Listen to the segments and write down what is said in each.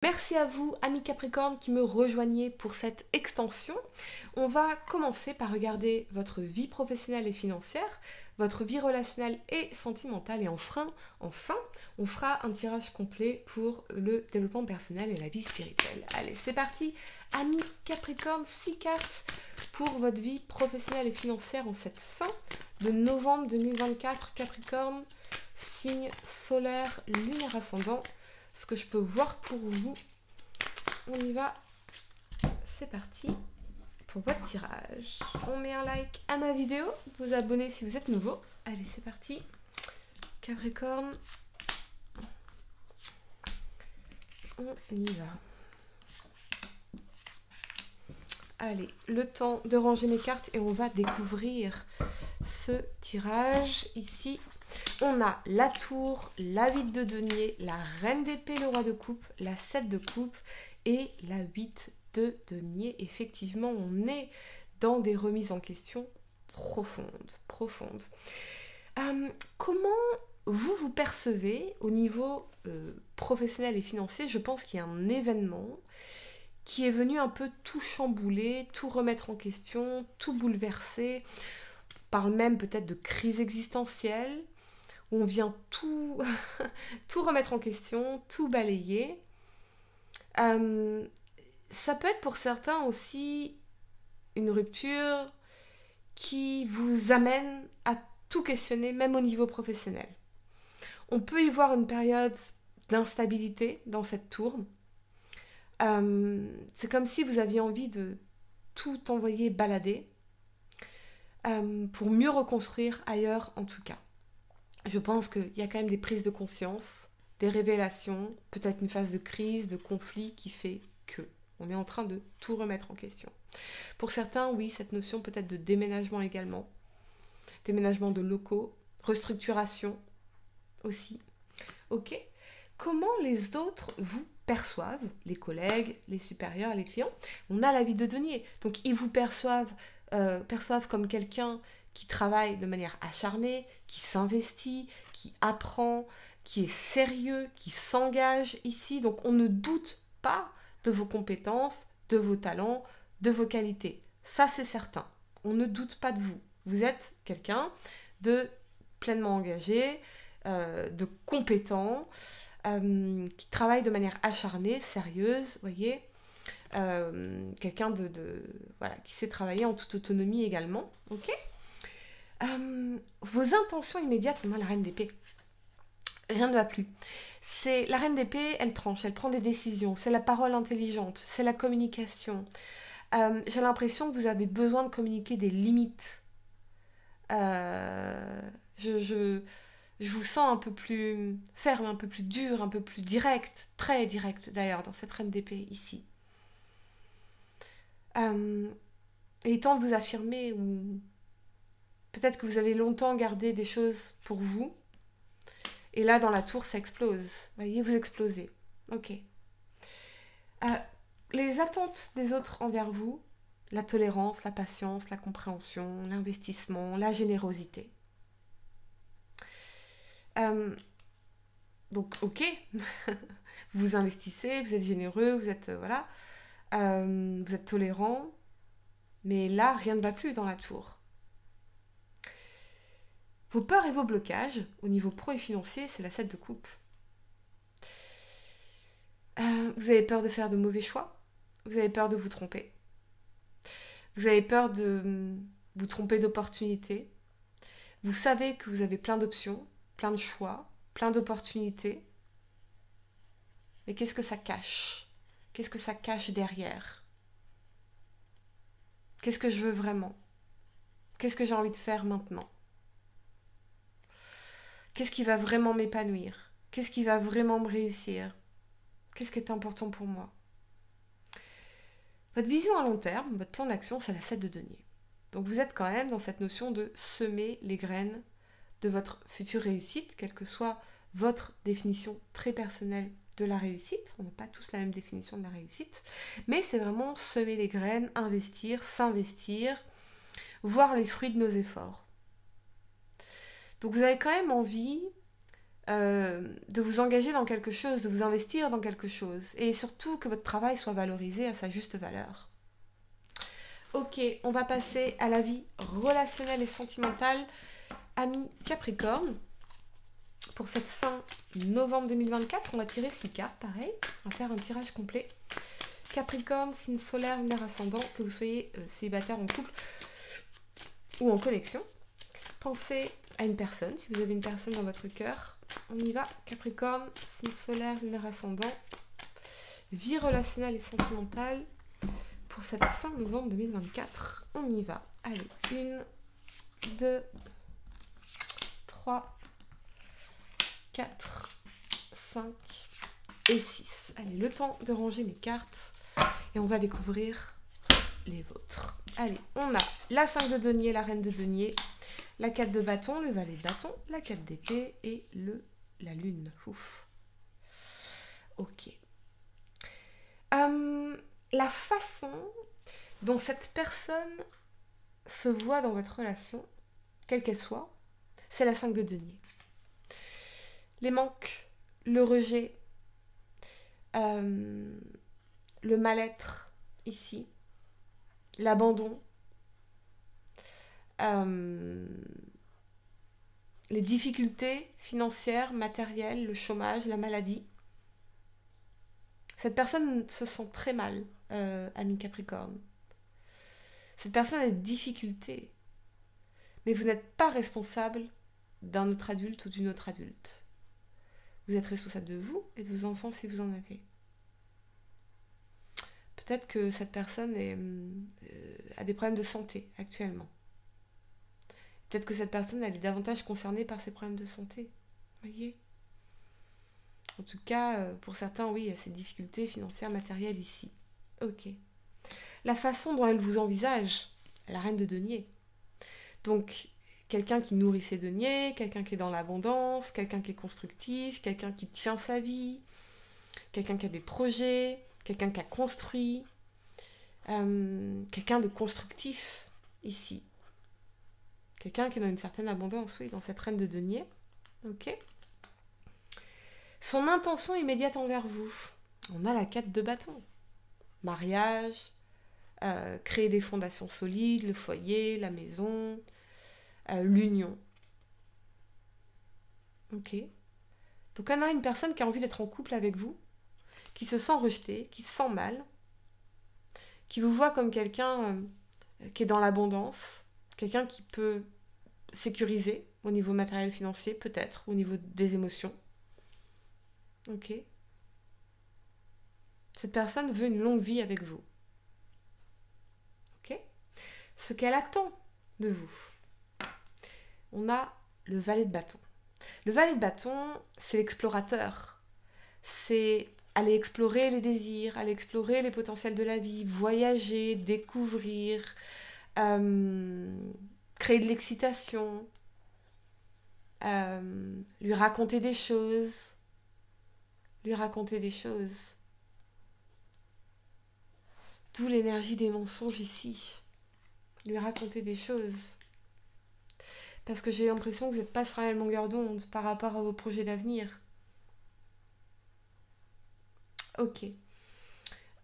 Merci à vous, amis Capricorne, qui me rejoignez pour cette extension. On va commencer par regarder votre vie professionnelle et financière, votre vie relationnelle et sentimentale. Et enfin, on fera un tirage complet pour le développement personnel et la vie spirituelle. Allez, c'est parti, amis Capricorne, 6 cartes pour votre vie professionnelle et financière en cette fin de novembre 2024. Capricorne, signe solaire, lunaire ascendant. Ce que je peux voir pour vous. On y va. C'est parti pour votre tirage. On met un like à ma vidéo, vous abonnez si vous êtes nouveau. Allez, c'est parti. Capricorne. On y va. Allez, le temps de ranger mes cartes et on va découvrir ce tirage ici. On a la tour, la 8 de denier, la reine d'épée, le roi de coupe, la 7 de coupe et la 8 de denier. Effectivement, on est dans des remises en question profondes. Comment vous percevez au niveau professionnel et financier? Je pense qu'il y a un événement qui est venu un peu tout chambouler, tout remettre en question, tout bouleverser. On parle même peut-être de crise existentielle, où on vient tout, tout remettre en question, tout balayer. Ça peut être pour certains aussi une rupture qui vous amène à tout questionner, même au niveau professionnel. On peut y voir une période d'instabilité dans cette tour. C'est comme si vous aviez envie de tout envoyer balader pour mieux reconstruire ailleurs en tout cas. Je pense qu'il y a quand même des prises de conscience, des révélations, peut-être une phase de crise, de conflit qui fait que on est en train de tout remettre en question. Pour certains, oui, cette notion peut-être de déménagement également, déménagement de locaux, restructuration aussi. Ok. Comment les autres vous perçoivent, les collègues, les supérieurs, les clients? On a la 8 de denier, donc ils vous perçoivent comme quelqu'un qui travaille de manière acharnée, qui s'investit, qui apprend, qui est sérieux, qui s'engage ici. Donc on ne doute pas de vos compétences, de vos talents, de vos qualités. Ça c'est certain. On ne doute pas de vous. Vous êtes quelqu'un de pleinement engagé, de compétent, qui travaille de manière acharnée, sérieuse, voyez. Quelqu'un voilà, qui sait travailler en toute autonomie également. Ok. Vos intentions immédiates, on a la reine d'épée. Rien ne va plus. C'est la reine d'épée, elle tranche, elle prend des décisions. C'est la parole intelligente, c'est la communication. J'ai l'impression que vous avez besoin de communiquer des limites. Je vous sens un peu plus ferme, un peu plus dur, un peu plus direct, très direct d'ailleurs dans cette reine d'épée ici. Et temps de vous affirmer, ou peut-être que vous avez longtemps gardé des choses pour vous, et là dans la tour ça explose. Vous voyez, vous explosez. Ok. Les attentes des autres envers vous, la tolérance, la patience, la compréhension, l'investissement, la générosité. Donc ok, vous investissez, vous êtes généreux, vous êtes voilà, vous êtes tolérant, mais là rien ne va plus dans la tour. Vos peurs et vos blocages au niveau pro et financier, c'est la 7 de coupe. Vous avez peur de faire de mauvais choix, vous avez peur de vous tromper, vous avez peur de vous tromper d'opportunités. Vous savez que vous avez plein d'options, plein de choix, plein d'opportunités. Mais qu'est-ce que ça cache? Qu'est-ce que ça cache derrière? Qu'est-ce que je veux vraiment? Qu'est-ce que j'ai envie de faire maintenant? Qu'est-ce qui va vraiment m'épanouir? Qu'est-ce qui va vraiment me réussir? Qu'est-ce qui est important pour moi? Votre vision à long terme, votre plan d'action, c'est la 7 de denier. Donc vous êtes quand même dans cette notion de semer les graines de votre future réussite, quelle que soit votre définition très personnelle de la réussite. On n'a pas tous la même définition de la réussite, mais c'est vraiment semer les graines, investir, s'investir, voir les fruits de nos efforts. Donc vous avez quand même envie de vous engager dans quelque chose, de vous investir dans quelque chose. Et surtout que votre travail soit valorisé à sa juste valeur. Ok, on va passer à la vie relationnelle et sentimentale. Amis Capricorne, pour cette fin novembre 2024, on va tirer 6 cartes, pareil. On va faire un tirage complet. Capricorne, signe solaire, lunaire ascendant, que vous soyez célibataire, en couple ou en connexion. Pensez à une personne, si vous avez une personne dans votre cœur. On y va. Capricorne, signe solaire, lunaire ascendant. Vie relationnelle et sentimentale pour cette fin novembre 2024. On y va. Allez, 1, 2, 3, 4, 5 et 6. Allez, le temps de ranger mes cartes et on va découvrir les vôtres. Allez, on a la 5 de denier, la reine de denier, la 4 de bâton, le valet de bâton, la 4 d'épée et la lune. Ouf. Ok. La façon dont cette personne se voit dans votre relation, quelle qu'elle soit, c'est la 5 de denier. Les manques, le rejet, le mal-être ici, l'abandon, les difficultés financières, matérielles, le chômage, la maladie. Cette personne se sent très mal, ami Capricorne. Cette personne a des difficultés, mais vous n'êtes pas responsable d'un autre adulte ou d'une autre adulte. Vous êtes responsable de vous et de vos enfants si vous en avez. Peut-être que cette personne a des problèmes de santé actuellement. Peut-être que cette personne elle est davantage concernée par ses problèmes de santé. Voyez ? En tout cas, pour certains, oui, il y a ces difficultés financières, matérielles ici. Ok. La façon dont elle vous envisage, la reine de denier. Donc, quelqu'un qui nourrit ses deniers, quelqu'un qui est dans l'abondance, quelqu'un qui est constructif, quelqu'un qui tient sa vie, quelqu'un qui a des projets, quelqu'un qui a construit, quelqu'un de constructif ici. Quelqu'un qui est dans une certaine abondance, oui, dans cette reine de denier. Ok. Son intention immédiate envers vous. On a la 4 de bâton. Mariage, créer des fondations solides, le foyer, la maison, l'union. Ok. Donc on a une personne qui a envie d'être en couple avec vous, qui se sent rejetée, qui se sent mal, qui vous voit comme quelqu'un qui est dans l'abondance, quelqu'un qui peut sécuriser au niveau matériel financier, peut-être, au niveau des émotions. Ok. Cette personne veut une longue vie avec vous. Ok. Ce qu'elle attend de vous. On a le valet de bâton. Le valet de bâton, c'est l'explorateur. C'est aller explorer les désirs, aller explorer les potentiels de la vie, voyager, découvrir, créer de l'excitation, lui raconter des choses. Lui raconter des choses. D'où l'énergie des mensonges ici. Lui raconter des choses. Parce que j'ai l'impression que vous n'êtes pas sur la même longueur d'onde par rapport à vos projets d'avenir. Ok.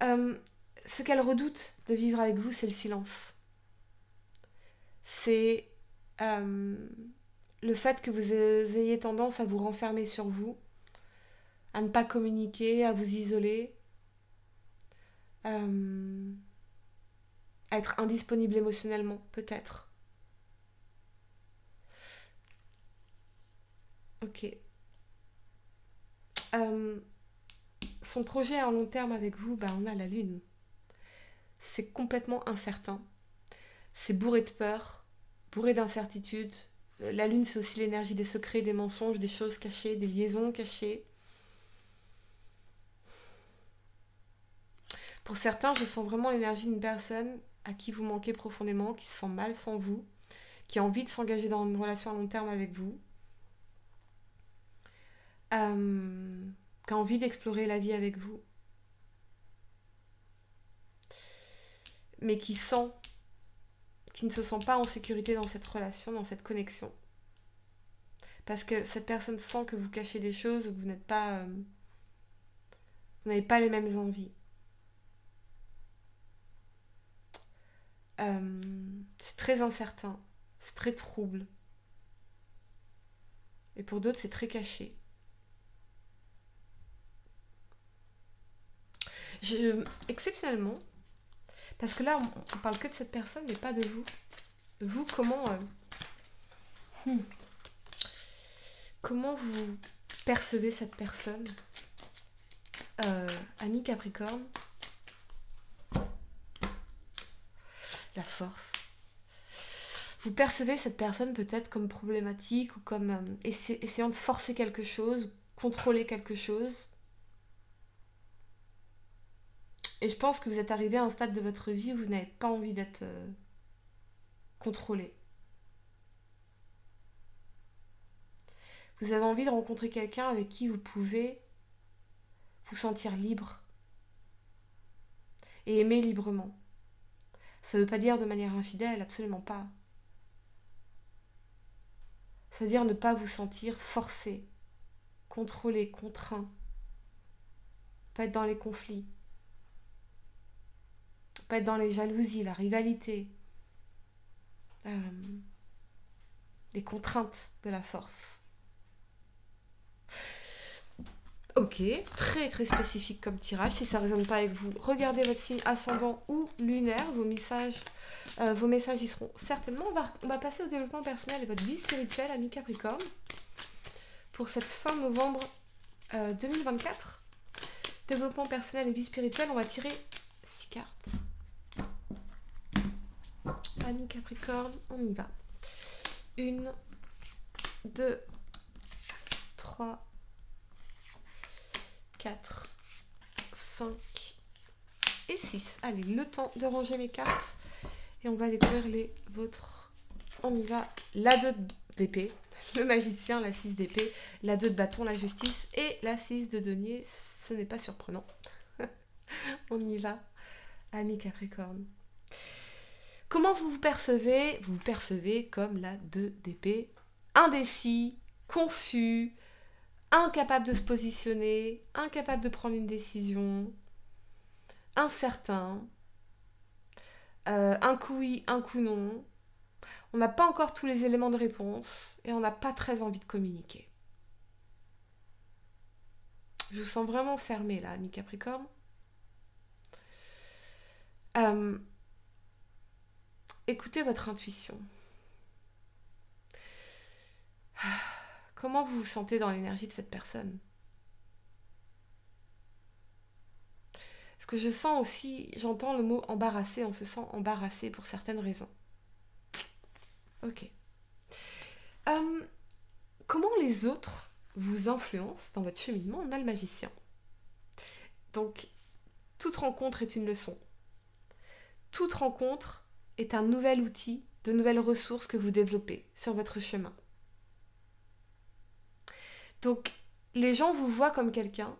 Ce qu'elle redoute de vivre avec vous, c'est le silence. C'est le fait que vous ayez tendance à vous renfermer sur vous, à ne pas communiquer, à vous isoler, à être indisponible émotionnellement, peut-être. Ok. Son projet à long terme avec vous, on a la lune. C'est complètement incertain. C'est bourré de peur, bourré d'incertitudes. La lune, c'est aussi l'énergie des secrets, des mensonges, des choses cachées, des liaisons cachées. Pour certains, je sens vraiment l'énergie d'une personne à qui vous manquez profondément, qui se sent mal sans vous, qui a envie de s'engager dans une relation à long terme avec vous, qui a envie d'explorer la vie avec vous, mais qui ne se sent pas en sécurité dans cette relation, dans cette connexion. Parce que cette personne sent que vous cachez des choses ou que vous n'êtes pas... vous n'avez pas les mêmes envies. C'est très incertain. C'est très trouble. Et pour d'autres, c'est très caché. Exceptionnellement, parce que là, on parle que de cette personne, mais pas de vous. Vous, comment vous percevez cette personne, Amis Capricorne? La force. Vous percevez cette personne peut-être comme problématique ou comme essayant de forcer quelque chose, contrôler quelque chose. Et je pense que vous êtes arrivé à un stade de votre vie où vous n'avez pas envie d'être contrôlé. Vous avez envie de rencontrer quelqu'un avec qui vous pouvez vous sentir libre et aimer librement. Ça ne veut pas dire de manière infidèle, absolument pas. Ça veut dire ne pas vous sentir forcé, contrôlé, contraint. Pas être dans les conflits. Pas être dans les jalousies, la rivalité. Les contraintes de la force. Ok, très très spécifique comme tirage. Si ça ne résonne pas avec vous, regardez votre signe ascendant ou lunaire. Vos messages y seront certainement. On va passer au développement personnel et votre vie spirituelle, Amis Capricorne, pour cette fin novembre 2024. Développement personnel et vie spirituelle, on va tirer 6 cartes. Amis Capricorne, on y va. 1, 2, 3, 4, 5 et 6. Allez, le temps de ranger mes cartes. Et on va découvrir les vôtres. On y va. La 2 d'épée, le magicien, la 6 d'épée, la 2 de bâton, la justice et la 6 de denier. Ce n'est pas surprenant. On y va. Amis Capricorne. Comment vous vous percevez? Vous vous percevez comme la 2 d'épée. Indécis, confus, incapable de se positionner, incapable de prendre une décision, incertain, un coup oui, un coup non. On n'a pas encore tous les éléments de réponse et on n'a pas très envie de communiquer. Je vous sens vraiment fermé là, Amis Capricorne. Écoutez votre intuition. Comment vous vous sentez dans l'énergie de cette personne? Parce que je sens aussi, j'entends le mot embarrassé, on se sent embarrassé pour certaines raisons. Ok. Comment les autres vous influencent dans votre cheminement? On a le magicien. Donc, toute rencontre est une leçon. Toute rencontre est un nouvel outil, de nouvelles ressources que vous développez sur votre chemin. Donc, les gens vous voient comme quelqu'un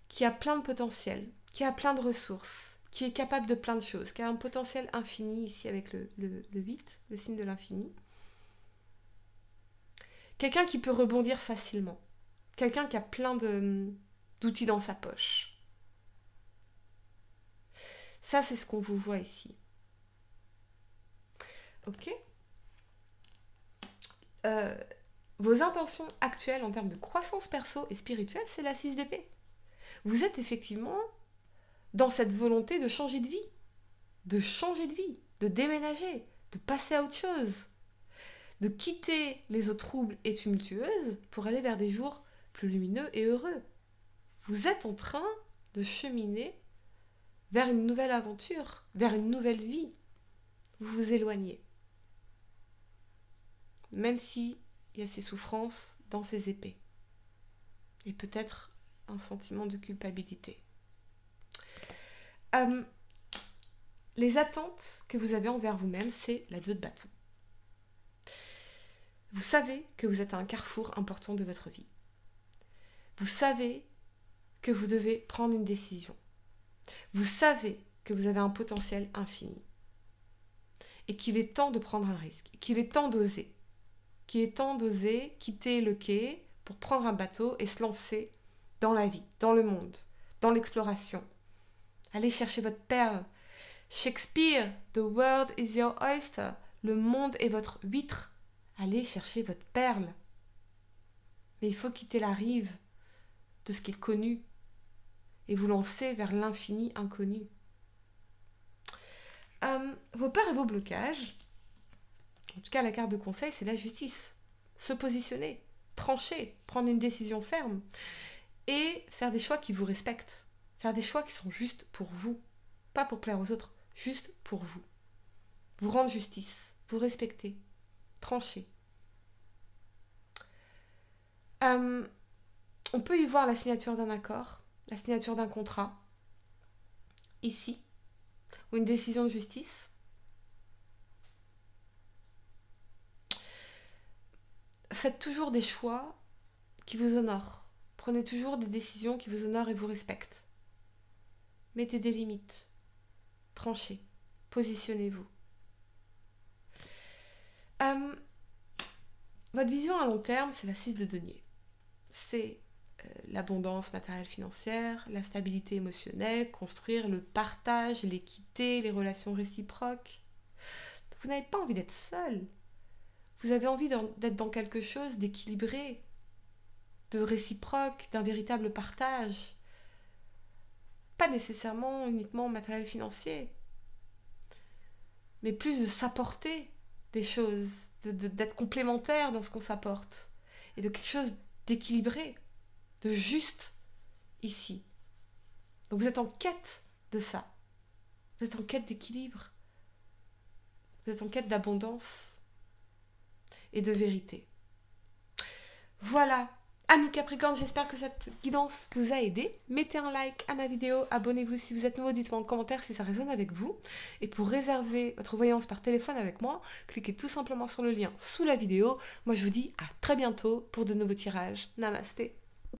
qui a plein de potentiel, qui a plein de ressources, qui est capable de plein de choses, qui a un potentiel infini ici avec le 8, le signe de l'infini. Quelqu'un qui peut rebondir facilement. Quelqu'un qui a plein d'outils dans sa poche. Ça, c'est ce qu'on vous voit ici. Ok. Vos intentions actuelles en termes de croissance perso et spirituelle, c'est la 6 d'épée. Vous êtes effectivement dans cette volonté de changer de vie, de déménager, de passer à autre chose, de quitter les eaux troubles et tumultueuses pour aller vers des jours plus lumineux et heureux. Vous êtes en train de cheminer vers une nouvelle aventure, vers une nouvelle vie. Vous vous éloignez. Même s'il y a ces souffrances dans ces épées. Et peut-être un sentiment de culpabilité. Les attentes que vous avez envers vous-même, c'est la 2 de bâton. Vous savez que vous êtes à un carrefour important de votre vie. Vous savez que vous devez prendre une décision. Vous savez que vous avez un potentiel infini. Et qu'il est temps de prendre un risque, qu'il est temps d'oser, qu'il est temps d'oser quitter le quai pour prendre un bateau et se lancer dans la vie, dans le monde, dans l'exploration. Allez chercher votre perle. Shakespeare, the world is your oyster. Le monde est votre huître. Allez chercher votre perle. Mais il faut quitter la rive de ce qui est connu et vous lancer vers l'infini inconnu. Vos peurs et vos blocages, en tout cas la carte de conseil, c'est la justice. Se positionner, trancher, prendre une décision ferme et faire des choix qui vous respectent. Faire des choix qui sont justes pour vous, pas pour plaire aux autres, juste pour vous. Vous rendre justice, vous respecter, trancher. On peut y voir la signature d'un accord, la signature d'un contrat, ici, ou une décision de justice. Faites toujours des choix qui vous honorent. Prenez toujours des décisions qui vous honorent et vous respectent. Mettez des limites. Tranchez. Positionnez-vous. Votre vision à long terme, c'est la 6 de denier. C'est l'abondance matérielle financière, la stabilité émotionnelle, construire le partage, l'équité, les relations réciproques. Vous n'avez pas envie d'être seul. Vous avez envie d'être dans quelque chose d'équilibré, de réciproque, d'un véritable partage. Pas nécessairement uniquement matériel financier, mais plus de s'apporter des choses, d'être complémentaire dans ce qu'on s'apporte, et de quelque chose d'équilibré, de juste ici. Donc vous êtes en quête de ça. Vous êtes en quête d'équilibre. Vous êtes en quête d'abondance et de vérité. Voilà. Amis Capricorne, j'espère que cette guidance vous a aidé. Mettez un like à ma vidéo, abonnez-vous si vous êtes nouveau, dites-moi en commentaire si ça résonne avec vous. Et pour réserver votre voyance par téléphone avec moi, cliquez tout simplement sur le lien sous la vidéo. Moi je vous dis à très bientôt pour de nouveaux tirages. Namasté.